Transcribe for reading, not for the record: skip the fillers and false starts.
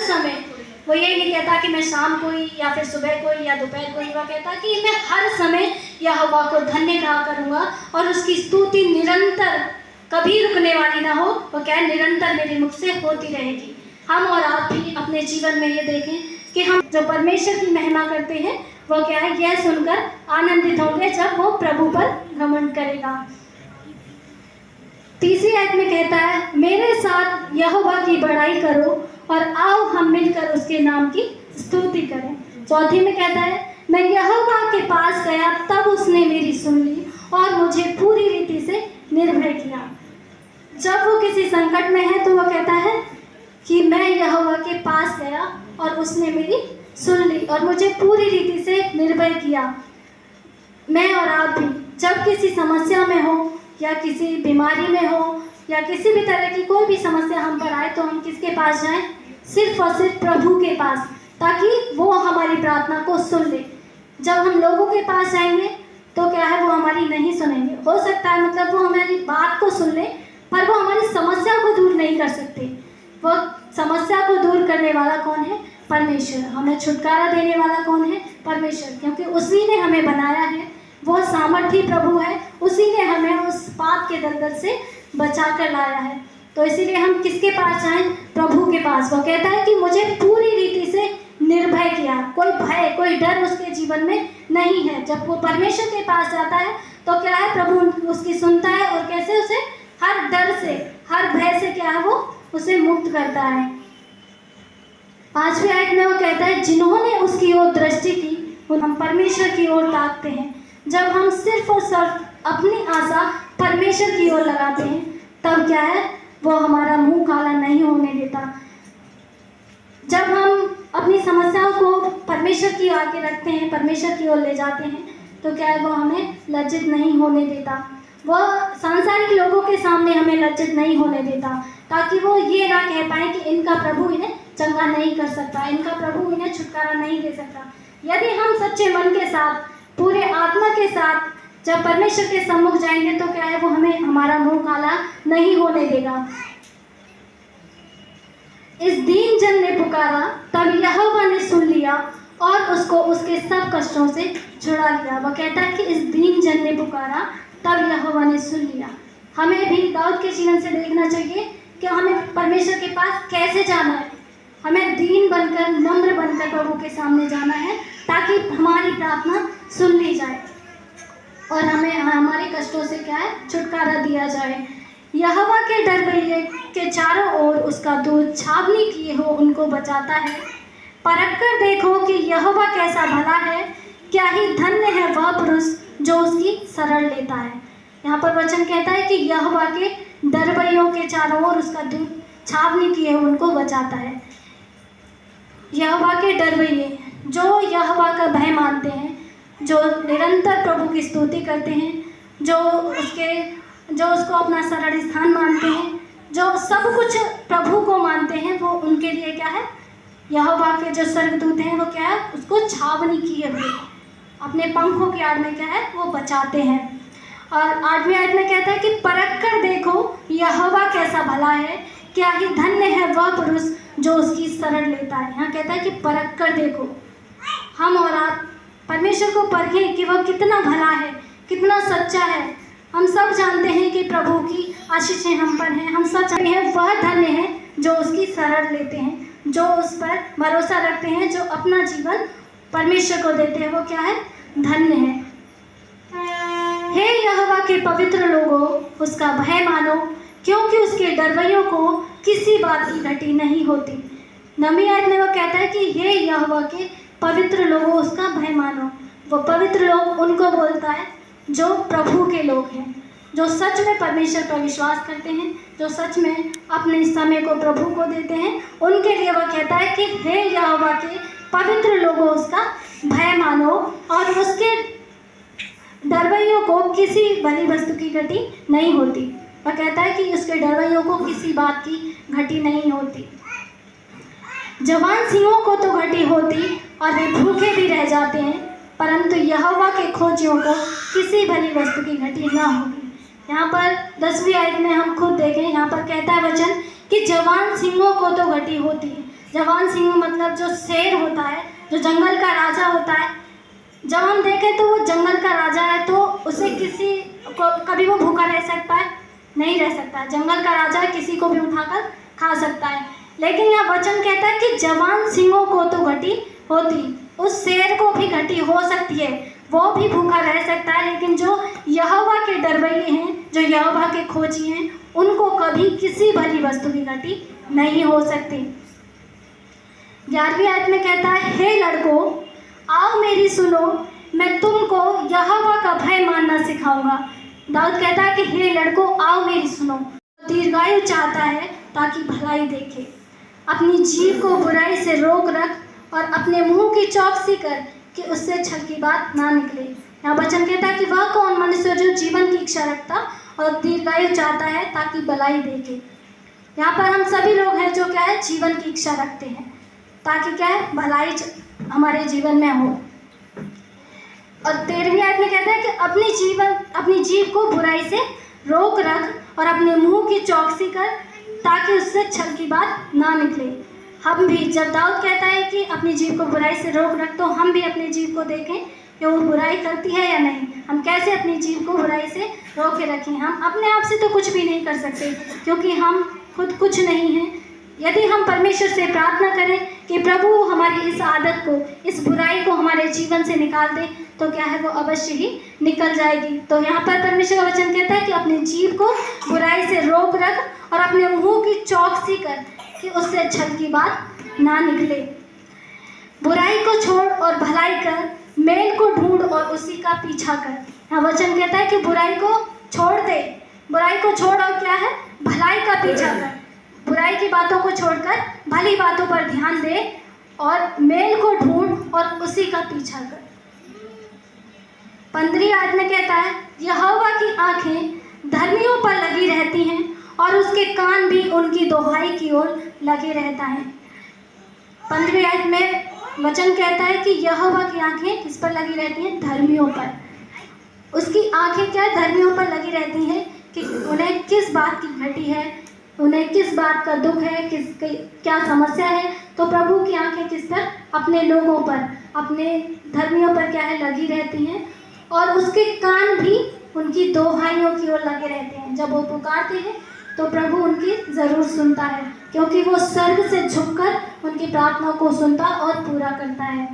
समय, वो ये नहीं कहता कि मैं शाम को ही या फिर सुबह को ही या दोपहर को ही, वो कहता कि मैं हर समय यहोवा को धन्य कहा करूँगा और उसकी स्तुति निरंतर कभी रुकने वाली ना हो, वो क्या है, निरंतर मेरे मुख से होती रहेगी। हम और आप भी अपने जीवन में ये देखें कि हम जो परमेश्वर की महिमा करते हैं वो क्या है, यह सुनकर आनंदित होंगे जब वो प्रभु पर घमंड करेगा। तीसरी आयत में कहता है, मेरे साथ यहोवा की बड़ाई करो और आओ हम मिलकर उसके नाम की स्तुति करें। चौथी में कहता है, मैं यहोवा के पास गया तब उसने मेरी सुन ली और मुझे पूरी रीति से निर्भय किया। जब वो किसी संकट में है तो वो कहता है कि मैं यहोवा के पास गया और उसने मेरी सुन ली और मुझे पूरी रीति से निर्भय किया। मैं और आप भी जब किसी समस्या में हो या किसी बीमारी में हो या किसी भी तरह की कोई भी समस्या हम पर आए तो हम किसके पास जाएं? सिर्फ और सिर्फ प्रभु के पास, ताकि वो हमारी प्रार्थना को सुन ले। जब हम लोगों के पास जाएंगे तो क्या है, वो हमारी नहीं सुनेंगे। हो सकता है मतलब वो हमारी बात को सुन ले पर वो हमारी समस्या को दूर नहीं कर सकते। वो समस्या को दूर करने वाला कौन है? परमेश्वर। हमें छुटकारा देने वाला कौन है? परमेश्वर, क्योंकि उसी ने हमें बनाया है, वो सामर्थी प्रभु है, उसी ने हमें उस पाप के दलदल से बचा कर लाया है। तो इसीलिए हम किसके पास जाएं? प्रभु के पास। वो कहता है कि मुझे पूरी रीति से निर्भय किया, कोई भय कोई डर उसके जीवन में नहीं है। जब वो परमेश्वर के पास जाता है तो क्या है, प्रभु उसकी सुनता है और कैसे उसे हर डर से हर भय से क्या है, वो उसे मुक्त करता है। 5वीं आयत में वो कहता है, जिन्होंने उसकी ओर दृष्टि की हम परमेश्वर की ओर ताकते हैं। जब हम सिर्फ और सिर्फ अपनी आशा परमेश्वर की ओर लगाते हैं तब क्या है, वो हमारा मुंह काला नहीं होने देता। जब हम अपनी समस्याओं को परमेश्वर की आगे रखते हैं, परमेश्वर की ओर ले जाते हैं तो क्या है, वो हमें लज्जित नहीं होने देता। वो सांसारिक लोगों के सामने हमें लज्जित नहीं होने देता, ताकि वो ये ना कह पाए कि इनका प्रभु इन्हें चंगा नहीं कर सकता, इनका प्रभु इन्हें छुटकारा नहीं दे सकता। यदि हम सच्चे मन के साथ, पूरे आत्मा के साथ जब परमेश्वर के सम्मुख जाएंगे तो क्या है, वो हमें हमारा मुंह काला नहीं होने देगा। इस दीन जन ने पुकारा तब यहोवा ने सुन लिया और उसको उसके सब कष्टों से छुड़ा लिया। वह कहता है कि इस दीन जन ने पुकारा तब यहोवा ने सुन लिया। हमें भी दाऊद के जीवन से देखना चाहिए कि हमें परमेश्वर के पास कैसे जाना है। हमें दीन बनकर, नम्र बनकर प्रभु के सामने जाना है ताकि हमारी प्रार्थना सुन ली जाए और हमें हमारे कष्टों से क्या है, छुटकारा दिया जाए। यहोवा के डरवैये के चारों ओर उसका दूत छावनी किए हो उनको बचाता है। परख कर देखो कि यहोवा कैसा भला है, क्या ही धन्य है वह पुरुष जो उसकी शरण लेता है। यहाँ पर वचन कहता है कि यहोवा के डरवैयों के चारों ओर उसका दूत छावनी किए हो उनको बचाता है। यहोवा के डरवैये जो यहोवा का भय मानते हैं, जो निरंतर प्रभु की स्तुति करते हैं, जो उसको अपना शरण स्थान मानते हैं, जो सब कुछ प्रभु को मानते हैं, वो उनके लिए क्या है, यहोवा के जो स्वर्गदूत हैं वो क्या है, उसको छावनी किए हुए अपने पंखों की आड़ में क्या है, वो बचाते हैं। और 8वीं आयत में कहता है कि परख कर देखो यहोवा कैसा भला है, क्या ही धन्य है वह पुरुष जो उसकी शरण लेता है। यहाँ कहता है कि परख कर देखो। हम और आप परमेश्वर को परखें कि वह कितना भला है, कितना सच्चा है। हम सब जानते हैं कि प्रभु की आशीषें हम पर हैं। हम सब जानते हैं वह धन्य है जो उसकी शरण लेते हैं, जो उस पर भरोसा रखते हैं, जो अपना जीवन परमेश्वर को देते हैं, वो क्या है, धन्य है। हे यहोवा के पवित्र लोगों, उसका भय मानो, क्योंकि उसके डरवैयों को किसी बात की घटी नहीं होती। 9वीं आयत में वो कहता है कि हे यहोवा के पवित्र लोगों, उसका भय मानो। वो पवित्र लोग उनको बोलता है जो प्रभु के लोग हैं, जो सच में परमेश्वर पर विश्वास करते हैं, जो सच में अपने समय को प्रभु को देते हैं। उनके लिए वह कहता है कि हे यहोवा के पवित्र लोगों, उसका भय मानो और उसके डरवैयों को किसी भली वस्तु की घटी नहीं होती। वह कहता है कि उसके डरवैयों को किसी बात की घटी नहीं होती। जवान सिंहों को तो घटी होती और वे भूखे भी रह जाते हैं, परंतु यहोवा के खोजियों को किसी भली वस्तु की घटी ना होगी। यहाँ पर 10वीं आयत में हम खुद देखें, यहाँ पर कहता है वचन कि जवान सिंहों को तो घटी होती है। जवान सिंह मतलब जो शेर होता है, जो जंगल का राजा होता है। जब हम देखें तो वो जंगल का राजा है, तो उसे किसी को कभी वो भूखा रह सकता है? नहीं रह सकता है। जंगल का राजा है, किसी को भी उठाकर खा सकता है। लेकिन यह वचन कहता है कि जवान सिंहों को तो घटी होती, उस शेर को भी घटी हो सकती है, वो भी भूखा रह सकता है। लेकिन जो यहोवा के डरवैये हैं, जो यहोवा के खोजी हैं, उनको कभी किसी भली वस्तु की घटी नहीं हो सकती। 11वीं आयत में कहता है, हे लड़कों आओ मेरी सुनो, मैं तुमको यहोवा का भय मानना सिखाऊंगा। दाऊद कहता है कि हे लड़कों आओ मेरी सुनो। दीर्घायु चाहता है ताकि भलाई देखे, अपनी जीभ को बुराई से रोक रख और अपने मुंह की चौकसी कर कि उससे छल की बात ना निकले। यहाँ वचन कहता है कि वह कौन मनुष्य जो जीवन की इच्छा रखता और दीर्घायु चाहता है ताकि भलाई देखे। यहाँ पर हम सभी लोग हैं जो क्या है, जीवन की इच्छा रखते हैं ताकि क्या है, भलाई हमारे जीवन में हो। और 13वीं आयत में कहता है कि अपनी जीभ को बुराई से रोक रख और अपने मुंह की चौकसी कर ताकि उससे छल की बात ना निकले। हम भी, जब दाऊद कहता है कि अपनी जीभ को बुराई से रोक रख, तो हम भी अपनी जीभ को देखें कि वो बुराई करती है या नहीं। हम कैसे अपनी जीभ को बुराई से रोक के रखें। हम अपने आप से तो कुछ भी नहीं कर सकते, क्योंकि हम खुद कुछ नहीं हैं। यदि हम परमेश्वर से प्रार्थना करें कि प्रभु हमारी इस आदत को, इस बुराई को हमारे जीवन से निकाल दे, तो क्या है, वो अवश्य ही निकल जाएगी। तो यहाँ पर परमेश्वर का वचन कहता है कि अपनी जीभ को बुराई से रोक रख और अपने मुंह की चौकसी कर कि उससे छल की बात ना निकले। बुराई को छोड़ और भलाई कर, मेल को ढूंढ और उसी का पीछा कर। यहाँ वचन कहता है कि बुराई को छोड़ दे, बुराई को छोड़ और क्या है, भलाई का पीछा कर। बुराई की बातों को छोड़कर भली बातों पर ध्यान दे और मेल को ढूंढ और उसी का पीछा कर। 15वीं आयत में कहता है, यहोवा की आंखें धर्मियों पर लगी रहती हैं और उसके कान भी उनकी दोहाई की ओर लगे रहता है। 15वीं आयत में वचन कहता है कि यहोवा की आंखें किस पर लगी रहती हैं, धर्मियों पर। उसकी आंखें क्या धर्मियों पर लगी रहती हैं कि उन्हें किस बात की घटी है, उन्हें किस बात का दुख है, क्या समस्या है। तो प्रभु की आंखें किस पर, अपने लोगों पर, अपने धर्मियों पर क्या है, लगी रहती हैं। और उसके कान भी उनकी दोहाइयों की ओर लगे रहते हैं। जब वो पुकारते हैं तो प्रभु उनकी ज़रूर सुनता है, क्योंकि वो स्वर्ग से झुककर उनकी प्रार्थना को सुनता और पूरा करता है।